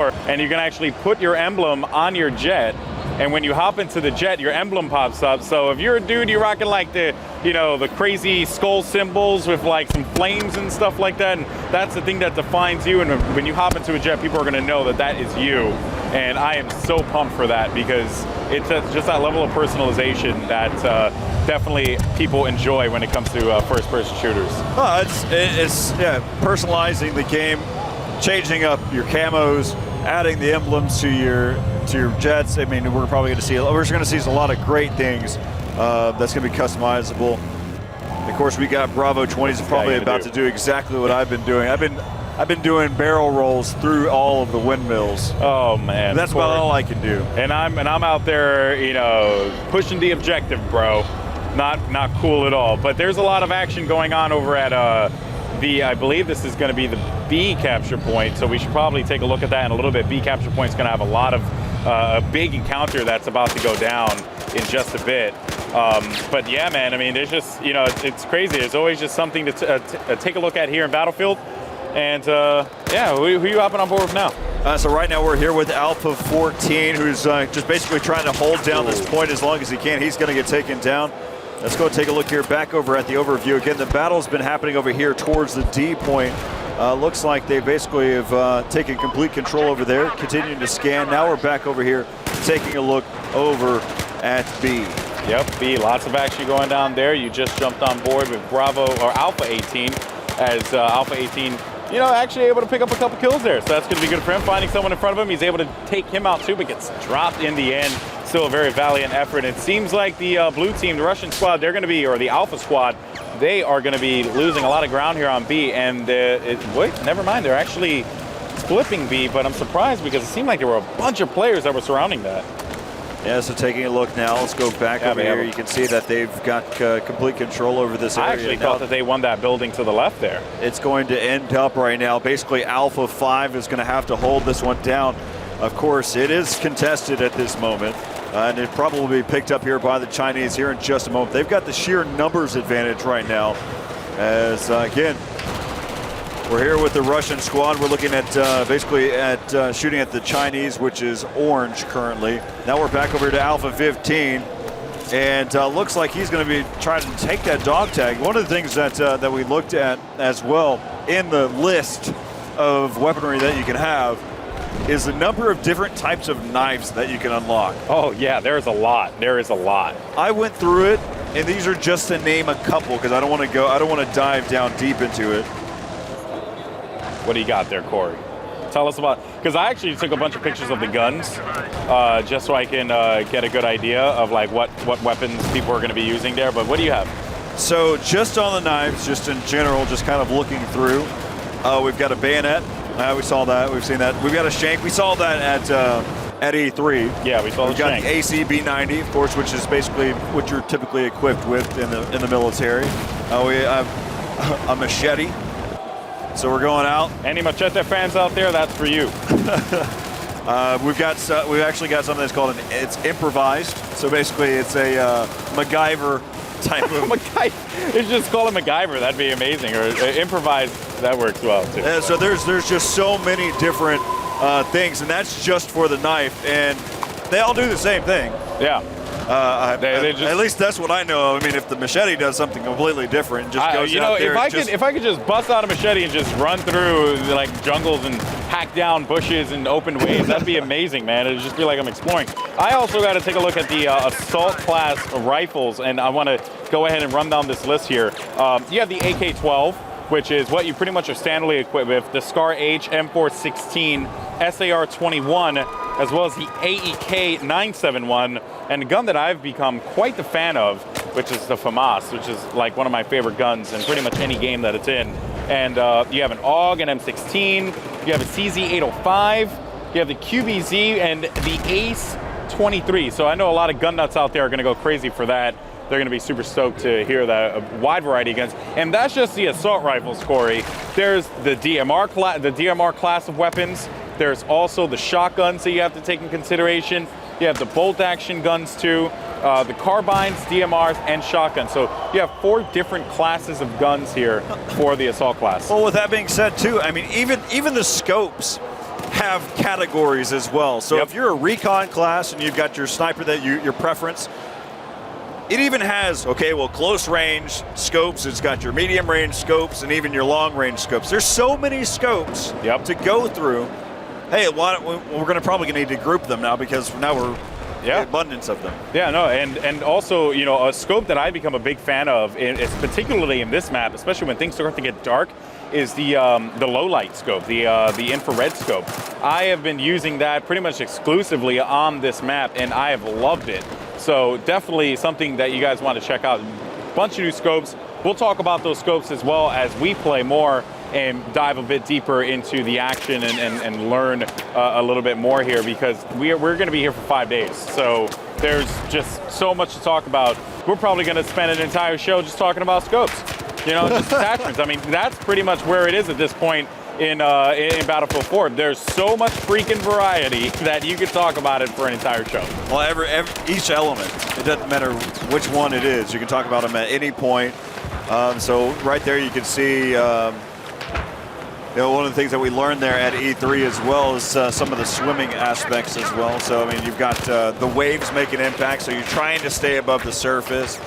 and you can actually put your emblem on your jet. And when you hop into the jet, your emblem pops up. So if you're a dude, you're rocking like the crazy skull symbols with like some flames and stuff like that, and that's the thing that defines you. And when you hop into a jet, people are gonna know that that is you. And I am so pumped for that because it's just that level of personalization that definitely people enjoy when it comes to first-person shooters. It's personalizing the game, changing up your camos, adding the emblems to your jets. I mean, we're probably going to see a lot of great things that's going to be customizable. Of course, we got Bravo 20s probably about to do exactly what I've been doing. I've been doing barrel rolls through all of the windmills. Oh man, that's about all I can do. And I'm out there, pushing the objective, bro. Not cool at all. But there's a lot of action going on over at I believe this is going to be the B capture point, so we should probably take a look at that in a little bit. B capture point is going to have a lot of a big encounter that's about to go down in just a bit. But yeah, man, I mean, there's just, it's crazy. There's always just something to take a look at here in Battlefield. And yeah, who are you hopping on board with now? So right now we're here with Alpha 14, who's just basically trying to hold down this point as long as he can. He's going to get taken down. Let's go take a look here back over at the overview. Again, the battle's been happening over here towards the D point. Looks like they basically have taken complete control over there, continuing to scan. Now we're back over here taking a look over at B. Yep, B, lots of action going down there. You just jumped on board with Bravo, or Alpha 18, as Alpha 18, actually able to pick up a couple kills there. So that's going to be good for him. Finding someone in front of him, he's able to take him out too, but gets dropped in the end. Still a very valiant effort. It seems like the blue team, the Russian squad, they're going to be, or the Alpha squad, they are going to be losing a lot of ground here on B. And wait, never mind, they're actually flipping B, but I'm surprised because it seemed like there were a bunch of players that were surrounding that. Yeah, so taking a look now, let's go back over here. You can see that they've got complete control over this area. I actually thought that they won that building to the left there. It's going to end up right now. Basically, Alpha 5 is going to have to hold this one down. Of course, it is contested at this moment, and it probably will be picked up here by the Chinese here in just a moment. They've got the sheer numbers advantage right now, as again, we're here with the Russian squad. We're looking at basically at shooting at the Chinese, which is orange currently. Now we're back over to Alpha 15, and looks like he's going to be trying to take that dog tag. One of the things that we looked at as well in the list of weaponry that you can have is the number of different types of knives that you can unlock. Oh yeah, there's a lot. There is a lot. I went through it, and these are just to name a couple because I don't want to dive down deep into it. What do you got there, Corey? Tell us about, because I actually took a bunch of pictures of the guns just so I can get a good idea of like what weapons people are going to be using there. But what do you have? So just on the knives, just in general, just kind of looking through, we've got a bayonet. We saw that. We've seen that. We've got a shank. We saw that at E3. Yeah, we saw the shank. We've got the ACB90, of course, which is basically what you're typically equipped with in the military. We have a machete. So we're going out. Any machete fans out there? That's for you. We've actually got something that's called it's improvised. So basically, it's a MacGyver type of. It's just call it MacGyver. That'd be amazing. Or improvised. That works well too. So there's just so many different things, and that's just for the knife, and they all do the same thing. Yeah. At least that's what I know. I mean, if the machete does something completely different, just goes out there. If I could just bust out a machete and just run through like jungles and hack down bushes and open ways, that'd be amazing, man. It'd just be like I'm exploring. I also got to take a look at the assault class rifles, and I want to go ahead and run down this list here. You have the AK-12, which is what you pretty much are standardly equipped with, the Scar H M416, SAR-21, as well as the AEK-971, and a gun that I've become quite the fan of, which is the FAMAS, which is like one of my favorite guns in pretty much any game that it's in. And you have an AUG, an M16, you have a CZ-805, you have the QBZ, and the ACE-23. So I know a lot of gun nuts out there are gonna go crazy for that. They're going to be super stoked to hear that a wide variety of guns. And that's just the assault rifles, Corey. There's the DMR class of weapons. There's also the shotguns that you have to take in consideration. You have the bolt action guns too, the carbines, DMRs, and shotguns. So you have 4 different classes of guns here for the assault class. Well, with that being said too, I mean, even the scopes have categories as well. So Yep. if you're a recon class and you've got your sniper that your preference, it even has, okay, well, close range scopes, it's got your medium range scopes, and even your long range scopes. There's so many scopes Yep. to go through. Hey, we're going to probably need to group them now because now we're abundance of them. Yeah, no, and also, you know, a scope that I become a big fan of, is particularly in this map, especially when things start to get dark, is the low light scope, the infrared scope. I have been using that pretty much exclusively on this map, and I have loved it. So definitely something that you guys want to check out. Bunch of new scopes. We'll talk about those scopes as well as we play more and dive a bit deeper into the action and learn a little bit more here, because we're going to be here for 5 days. So there's just so much to talk about. We're probably going to spend an entire show just talking about scopes, you know, just attachments. I mean, that's pretty much where it is at this point in Battlefield 4. There's so much freaking variety that you could talk about it for an entire show. Well, each element, it doesn't matter which one it is. You can talk about them at any point. So right there you can see, you know, one of the things that we learned there at E3 as well is some of the swimming aspects as well. So, I mean, you've got the waves make an impact, so you're trying to stay above the surface.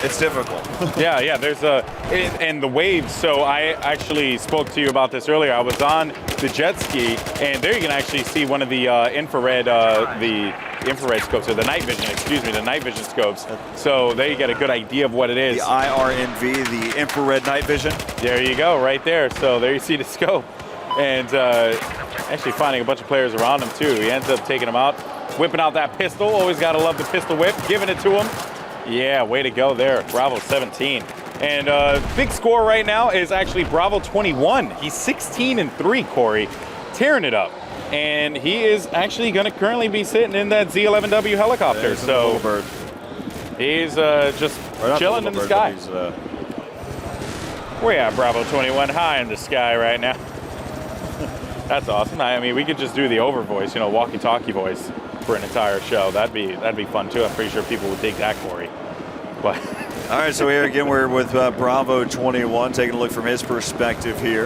It's difficult. Yeah, there's and the waves. So I actually spoke to you about this earlier. I was on the jet ski, and there you can actually see one of the infrared scopes, or the night vision scopes. So there you get a good idea of what it is. The IRNV, the infrared night vision. There you go, right there. So there you see the scope, and actually finding a bunch of players around him too. He ends up taking them out, whipping out that pistol. Always gotta love the pistol whip, giving it to him. Yeah, way to go there, Bravo 17. And big score right now is actually Bravo 21. He's 16-3, Corey, tearing it up. And he is actually going to currently be sitting in that Z11W helicopter. So he's just chilling in the sky. We're at Bravo 21, high in the sky right now. That's awesome. I mean, we could just do the over voice, you know, walkie-talkie voice for an entire show. That'd be fun too. I'm pretty sure people would dig that, Corey. But all right, so here again we're with Bravo 21, taking a look from his perspective here,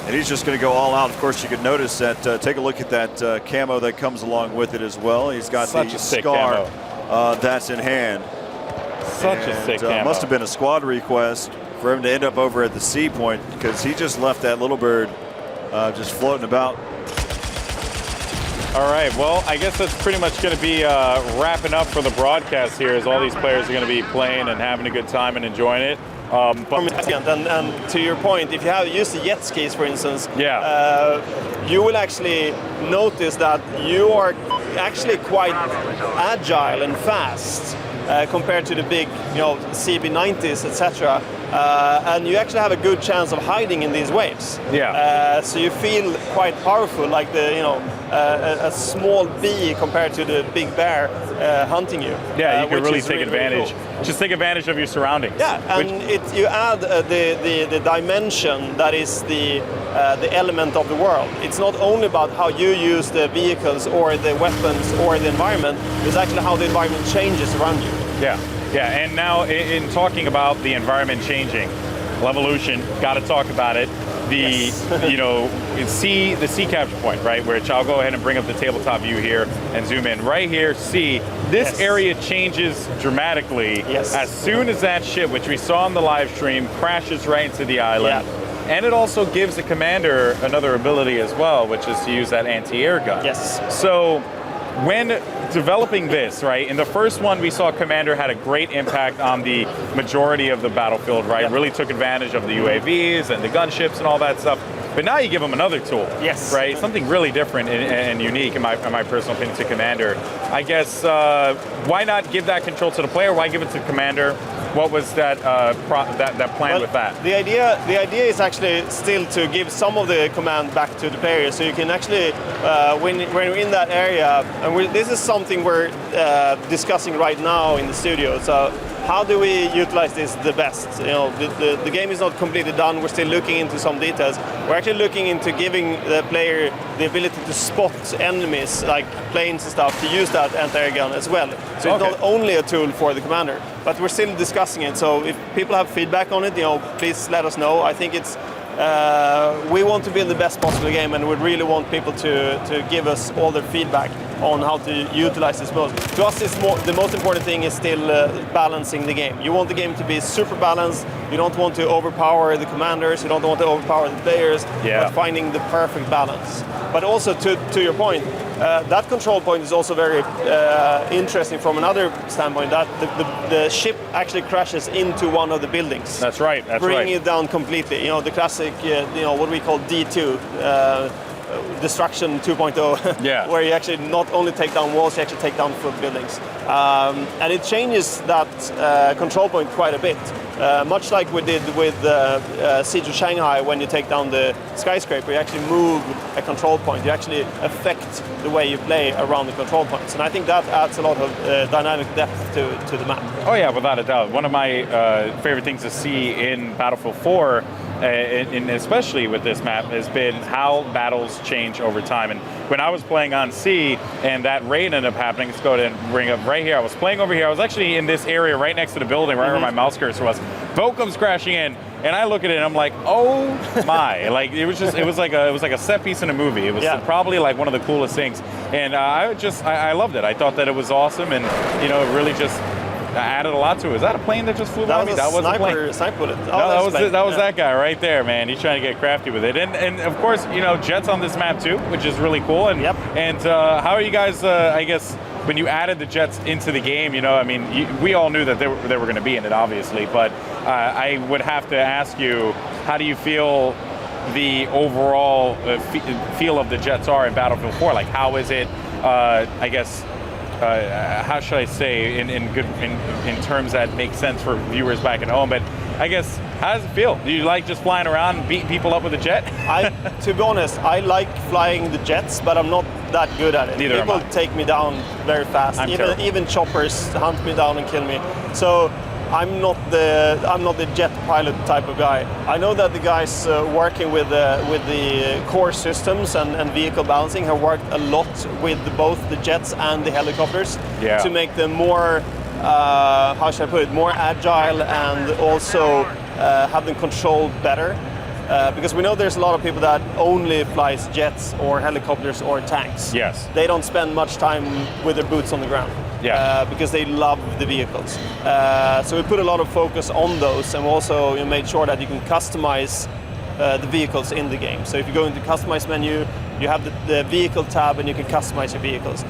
and he's just going to go all out. Of course, you can notice that. Take a look at that camo that comes along with it as well. He's got such the a sick scar camo. That's in hand. Such a sick camo. Must have been a squad request for him to end up over at the C point, because he just left that little bird just floating about. All right, well, I guess that's pretty much going to be wrapping up for the broadcast here, as all these players are going to be playing and having a good time and enjoying it. And to your point, if you have used the jet skis, for instance, you will actually notice that you are actually quite agile and fast compared to the big, you know, CB90s, etc. And you actually have a good chance of hiding in these waves. So you feel quite powerful, like a small bee compared to the big bear hunting you. Yeah, you can really take advantage. Really cool. Just take advantage of your surroundings. Yeah, and you add the dimension that is the element of the world. It's not only about how you use the vehicles or the weapons or the environment. It's actually how the environment changes around you. Yeah, and now in talking about the environment changing, Levolution, got to talk about it. The the C capture point, right, which I'll go ahead and bring up the tabletop view here and zoom in. Right here, C, this area changes dramatically as soon as that ship, which we saw on the live stream, crashes right into the island. And it also gives the commander another ability as well, which is to use that anti-air gun. So when developing this, right, in the first one we saw Commander had a great impact on the majority of the battlefield, right? Really took advantage of the UAVs and the gunships and all that stuff. But now you give him another tool, right? Something really different and unique, in my personal opinion, to Commander. I guess, why not give that control to the player? Why give it to Commander? What was that that plan with that? The idea is actually still to give some of the command back to the player, so you can actually, when you're in that area, and this is something we're discussing right now in the studio. So how do we utilize this the best? You know, the game is not completely done. We're still looking into some details. We're actually looking into giving the player the ability to spot enemies like planes and stuff, to use that anti-air gun as well. So it's not only a tool for the commander, but we're still discussing it. So if people have feedback on it, you know, please let us know. I think it's we want to build the best possible game, and we really want people to give us all their feedback on how to utilize this most. To us, the most important thing is still balancing the game. You want the game to be super balanced. You don't want to overpower the commanders. You don't want to overpower the players. But finding the perfect balance. But also to your point, that control point is also very interesting from another standpoint. That the ship actually crashes into one of the buildings. That's right. Bringing it down completely. You know, the classic, what we call D2. Destruction 2.0, where you actually not only take down walls, you actually take down full buildings. And it changes that control point quite a bit. Much like we did with Siege of Shanghai, when you take down the skyscraper, you actually move a control point. You actually affect the way you play around the control points. And I think that adds a lot of dynamic depth to the map. Oh yeah, without a doubt. One of my favorite things to see in Battlefield 4, and especially with this map, has been how battles change over time. And when I was playing on C and that raid ended up happening, let's go ahead and bring up right here. I was playing over here. I was actually in this area right next to the building, right where my mouse cursor was. Boat comes crashing in, and I look at it and I'm like, oh my! Like it was like a set piece in a movie. It was probably like one of the coolest things, and I loved it. I thought that it was awesome, and it really just added a lot to it. Is that a plane that just flew by me? That wasn't a plane. Sniper bullet. No, that was that guy right there, man. He's trying to get crafty with it. And of course, jets on this map too, which is really cool. And how are you guys? I guess when you added the jets into the game, we all knew that they were going to be in it, obviously. But I would have to ask you, how do you feel the overall feel of the jets are in Battlefield 4? Like, how is it? I guess. How should I say in terms that make sense for viewers back at home? But I guess, how does it feel? Do you like just flying around and beating people up with a jet? To be honest, I like flying the jets, but I'm not that good at it. Neither People take me down very fast. Even choppers hunt me down and kill me. So I'm not the jet pilot type of guy. I know that the guys working with the core systems and vehicle balancing have worked a lot with both the jets and the helicopters to make them more, how should I put it, more agile, and also have them controlled better. Because we know there's a lot of people that only flies jets or helicopters or tanks. Yes. They don't spend much time with their boots on the ground. Because they love the vehicles. So we put a lot of focus on those, and also made sure that you can customize the vehicles in the game. So if you go into customize menu, you have the vehicle tab and you can customize your vehicles.